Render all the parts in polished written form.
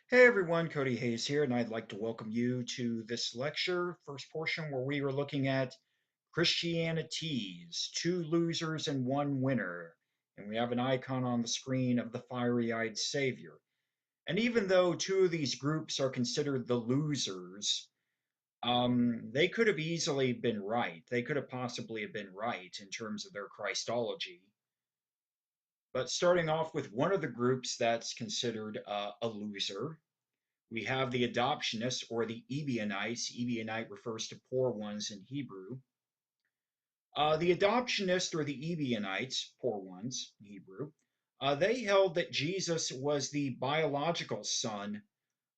Hey everyone, Cody Hayes here, and I'd like to welcome you to this lecture, first portion where we are looking at Christianities, two losers and one winner. And we have an icon on the screen of the fiery-eyed savior. And even though two of these groups are considered the losers, they could have easily been right. They could have possibly have been right in terms of their Christology. But starting off with one of the groups that's considered a loser, we have the adoptionists or the Ebionites. Ebionite refers to poor ones in Hebrew. The adoptionists or the Ebionites, poor ones in Hebrew, they held that Jesus was the biological son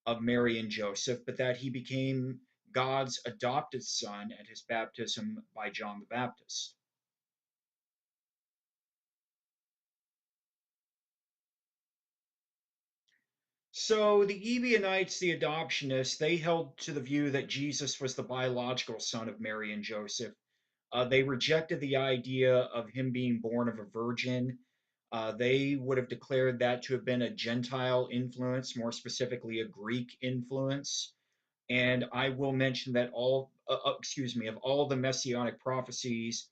of Mary and Joseph, but that he became God's adopted son at his baptism by John the Baptist. So the Ebionites, the adoptionists, they held to the view that Jesus was the biological son of Mary and Joseph. They rejected the idea of him being born of a virgin. They would have declared that to have been a Gentile influence, more specifically a Greek influence. And I will mention that of all the messianic prophecies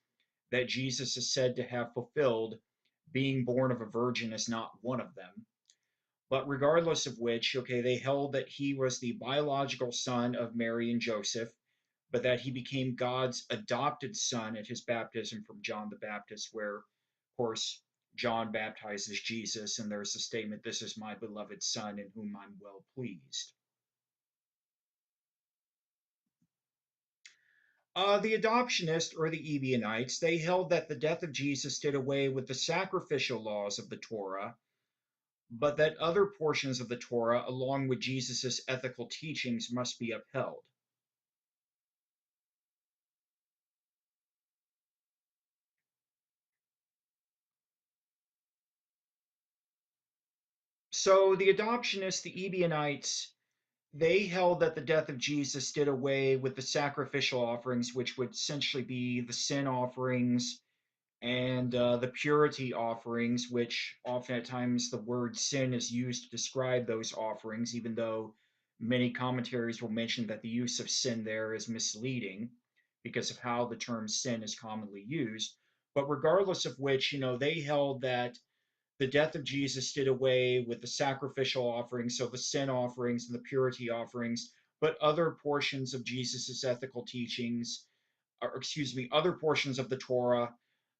that Jesus is said to have fulfilled, being born of a virgin is not one of them. But regardless of which, okay, they held that he was the biological son of Mary and Joseph, but that he became God's adopted son at his baptism from John the Baptist, where, of course, John baptizes Jesus, and there's a statement, "This is my beloved son in whom I'm well pleased." The adoptionists, or the Ebionites, they held that the death of Jesus did away with the sacrificial laws of the Torah, but that other portions of the Torah, along with Jesus' ethical teachings, must be upheld. So the adoptionists, the Ebionites, they held that the death of Jesus did away with the sacrificial offerings, which would essentially be the sin offerings and the purity offerings, which often at times the word sin is used to describe those offerings, even though many commentaries will mention that the use of sin there is misleading because of how the term sin is commonly used. But regardless of which, they held that the death of Jesus did away with the sacrificial offerings, so the sin offerings and the purity offerings, but other portions of Jesus's ethical teachings, or excuse me, other portions of the Torah,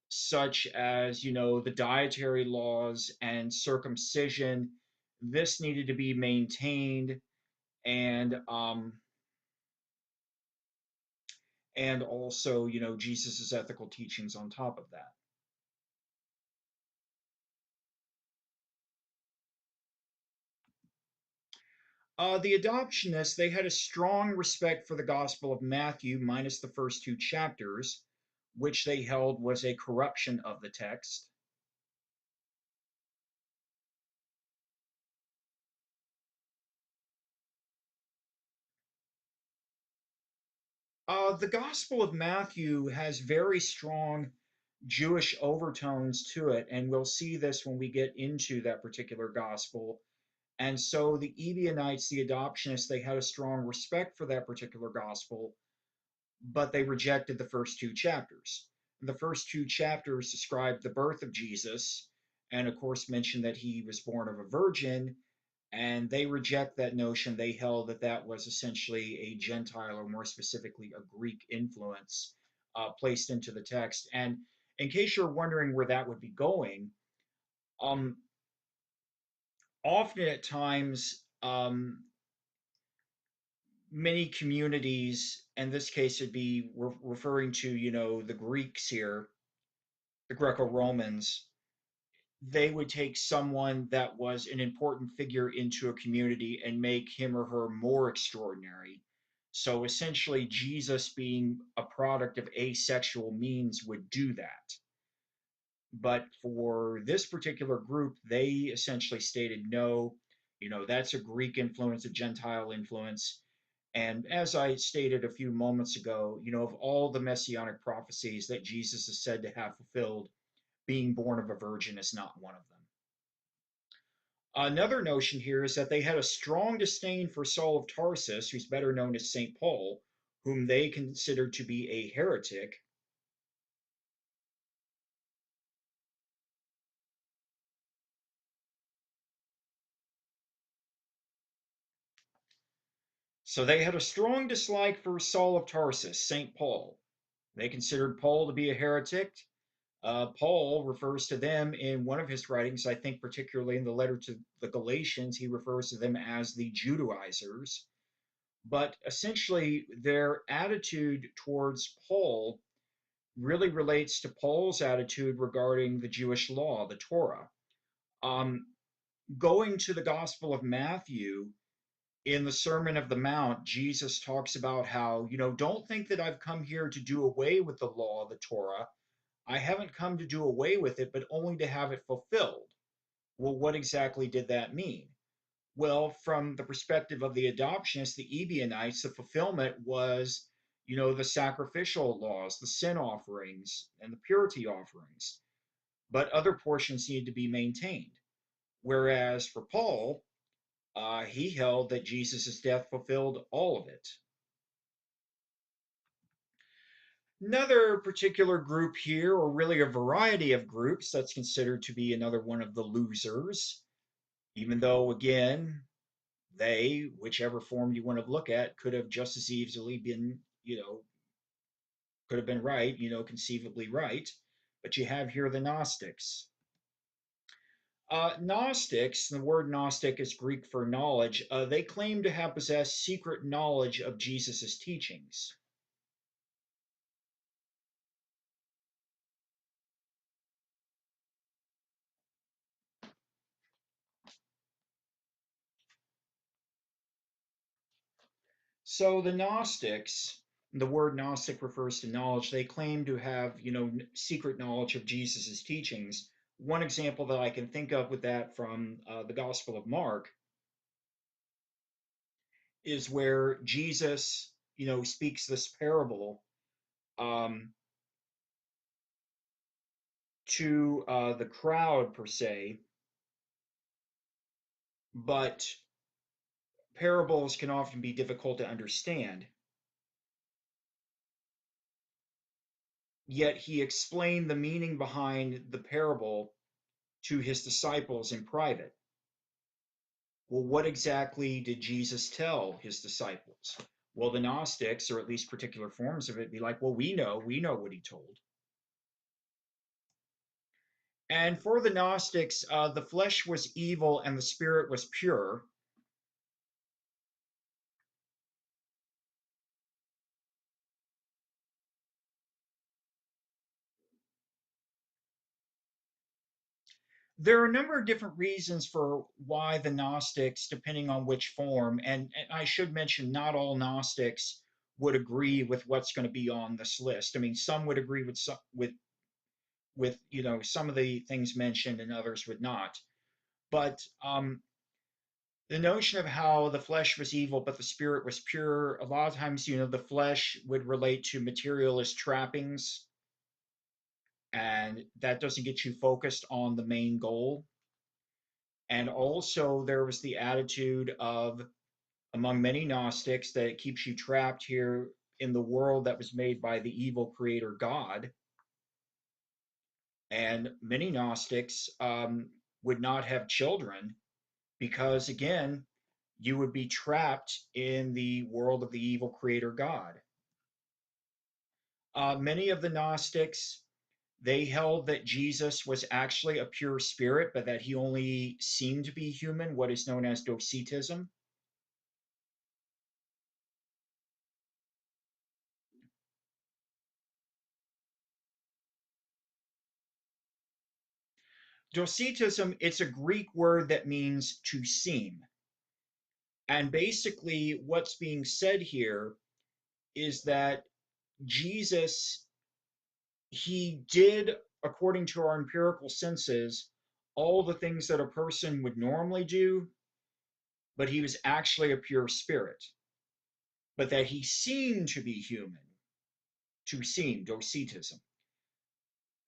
such as, the dietary laws and circumcision, this needed to be maintained, and and also, Jesus's ethical teachings on top of that. The adoptionists, they had a strong respect for the Gospel of Matthew, minus the first two chapters, which they held was a corruption of the text. The Gospel of Matthew has very strong Jewish overtones to it, and we'll see this when we get into that particular Gospel. And so the Ebionites, the adoptionists, they had a strong respect for that particular Gospel, but they rejected the first two chapters. The first two chapters describe the birth of Jesus, and of course mention that he was born of a virgin, and they reject that notion. They held that that was essentially a Gentile, or more specifically, a Greek influence placed into the text. And in case you're wondering where that would be going, um, often at times, many communities, in this case, it'd be referring to, the Greeks here, the Greco-Romans, they would take someone that was an important figure into a community and make him or her more extraordinary. So essentially, Jesus, being a product of asexual means, would do that. But for this particular group, they essentially stated no, that's a Greek influence, a Gentile influence. And as I stated a few moments ago, of all the messianic prophecies that Jesus is said to have fulfilled, being born of a virgin is not one of them. Another notion here is that they had a strong disdain for Saul of Tarsus, who's better known as St. Paul, whom they considered to be a heretic. So they had a strong dislike for Saul of Tarsus, St. Paul. They considered Paul to be a heretic. Paul refers to them in one of his writings, I think particularly in the letter to the Galatians, he refers to them as the Judaizers. But essentially, their attitude towards Paul really relates to Paul's attitude regarding the Jewish law, the Torah. Um, Going to the Gospel of Matthew, in the Sermon of the Mount, Jesus talks about how, don't think that I've come here to do away with the law, the Torah. I haven't come to do away with it, but only to have it fulfilled. Well, what exactly did that mean? Well, from the perspective of the adoptionists, the Ebionites, the fulfillment was, the sacrificial laws, the sin offerings, and the purity offerings. But other portions need to be maintained. Whereas for Paul, he held that Jesus' death fulfilled all of it. Another particular group here, or really a variety of groups, that's considered to be another one of the losers, even though, again, they, whichever form you want to look at, could have just as easily been, could have been right, conceivably right. But you have here the Gnostics. Gnostics, the word Gnostic is Greek for knowledge, they claim to have possessed secret knowledge of Jesus' teachings. So the Gnostics, the word Gnostic refers to knowledge. They claim to have, secret knowledge of Jesus's teachings. One example that I can think of with that from the Gospel of Mark is where Jesus, speaks this parable um, to the crowd per se, but parables can often be difficult to understand. Yet he explained the meaning behind the parable to his disciples in private. Well, what exactly did Jesus tell his disciples? Well, the Gnostics, or at least particular forms of it, be like, well, we know what he told. And for the Gnostics, the flesh was evil and the spirit was pure. There are a number of different reasons for why the Gnostics, depending on which form, and I should mention, not all Gnostics would agree with what's going to be on this list. I mean, some would agree with some, with some of the things mentioned, and others would not. But the notion of how the flesh was evil, but the spirit was pure, a lot of times, the flesh would relate to materialist trappings, and that doesn't get you focused on the main goal. And also, there was the attitude of, among many Gnostics, that it keeps you trapped here in the world that was made by the evil creator God. And many Gnostics would not have children because, again, you would be trapped in the world of the evil creator God. Many of the Gnostics, they held that Jesus was actually a pure spirit, but that he only seemed to be human, what is known as Docetism. Docetism, it's a Greek word that means to seem. And basically, what's being said here is that Jesus, he did, according to our empirical senses, all the things that a person would normally do, but he was actually a pure spirit. But that he seemed to be human, to seem, docetism.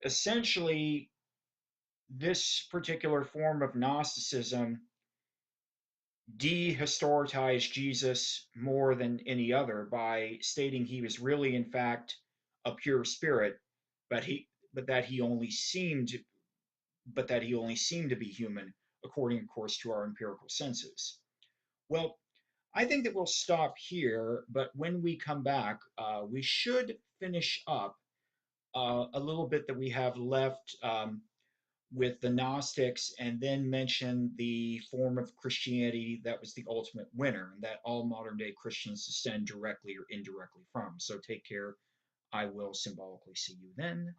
Essentially, this particular form of Gnosticism dehistoricized Jesus more than any other by stating he was really, in fact, a pure spirit, but he but that he only seemed to be human, according, of course, to our empirical senses. Well, I think that we'll stop here, but when we come back, we should finish up a little bit that we have left with the Gnostics, and then mention the form of Christianity that was the ultimate winner, and that all modern day Christians descend directly or indirectly from. So take care. I will symbolically see you then.